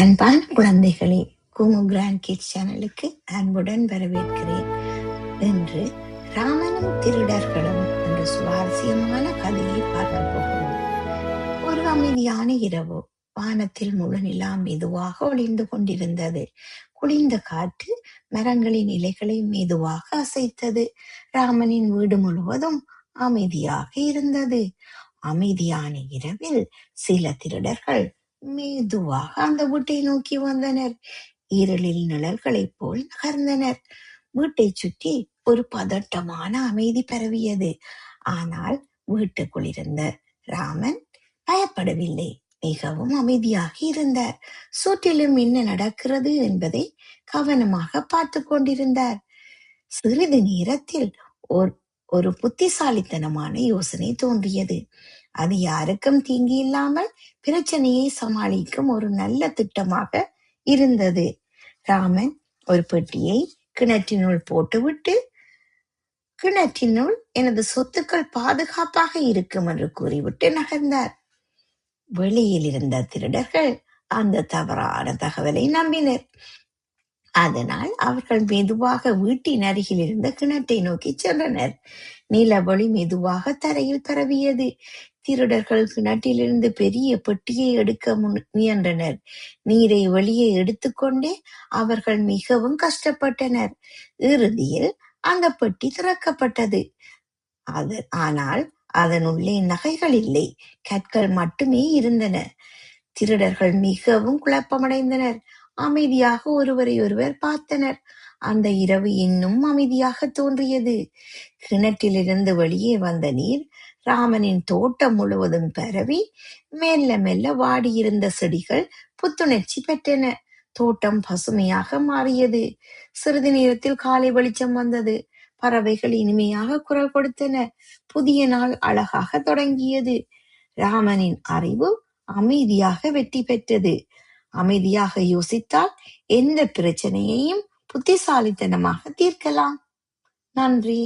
அன்பான குழந்தைகளே, குமு grand kids சேனலுக்கு அன்புடன் வரவேற்கிறேன். இன்று ராமனும் திருடர்களும் என்ற சுவாரஸ்யமான கதையை பார்க்க போகிறோம். ஒரு அமைதியான இரவு. வானத்தில் முழு நிலா மெதுவாக ஒளிந்து கொண்டிருந்தது. குளிர்ந்த காற்று மரங்களின் இலைகளை மெதுவாக அசைத்தது. ராமனின் வீடு முழுவதும் அமைதியாக இருந்தது. அமைதியான இரவில் சில திருடர்கள் மெதுவாக அந்த வீட்டை நோக்கி வந்தனர். இருளில் நிழல்களைப் போல் நகர்ந்தனர். வீட்டை சுற்றி ஒரு பதட்டமான அமைதி பரவியது. ஆனால் வீட்டுக்குள் இருந்த ராமன் பயப்படவில்லை. மிகவும் அமைதியாக இருந்தார். சுற்றிலும் என்ன நடக்கிறது என்பதை கவனமாக பார்த்து கொண்டிருந்தார். சிறிது நேரத்தில் ஒரு புத்திசாலித்தனமான யோசனை தோன்றியது. அது யாருக்கும் தீங்கு இல்லாமல் பிரச்சனையை சமாளிக்கும் ஒரு நல்ல திட்டமாக இருந்தது. ராமன் ஒரு பெட்டியை கிணற்றினுள் போட்டுவிட்டு, கிணற்றினுள் எனது சொத்துக்கள் பாதுகாப்பாக இருக்கும் என்று கூறிவிட்டு நகர்ந்தார். வெளியில் இருந்த திருடர்கள் அந்த தவறான தகவலை நம்பினர். அதனால் அவர்கள் மெதுவாக வீட்டின் அருகில் இருந்த கிணற்றை நோக்கி சென்றனர். நிலவொளி மெதுவாக தரையில் பரவியது. திருடர்கள் கிணற்றிலிருந்து பெரிய பெட்டியை எடுக்க முயன்றனர். நீரை வெளியே எடுத்துக்கொண்டே அவர்கள் மிகவும் கஷ்டப்பட்டனர். இறுதியில் அந்த பெட்டி திறக்கப்பட்டது. ஆனால் அதனுள்ளே நகைகள் இல்லை, கற்கள் மட்டுமே இருந்தன. திருடர்கள் மிகவும் குழப்பமடைந்தனர். அமைதியாக ஒருவரை ஒருவர் பார்த்தனர். அந்த இரவு இன்னும் அமைதியாக தோன்றியது. கிணற்றிலிருந்து வெளியே வந்த நீர் ராமனின் தோட்டம் முழுவதும் பரவி மெல்ல மெல்ல வாடியிருந்த செடிகள் புத்துணர்ச்சி பெற்றன. தோட்டம் பசுமையாக மாறியது. சிறிது நேரத்தில் காலை வெளிச்சம் வந்தது. பறவைகள் இனிமையாக குரல் கொடுத்தன. புதிய நாள் அழகாக தொடங்கியது. ராமனின் அறிவு அமைதியாக வெற்றி பெற்றது. அமைதியாக யோசித்தால் எந்த பிரச்சனையையும் புத்திசாலித்தனமாக தீர்க்கலாம். நன்றி.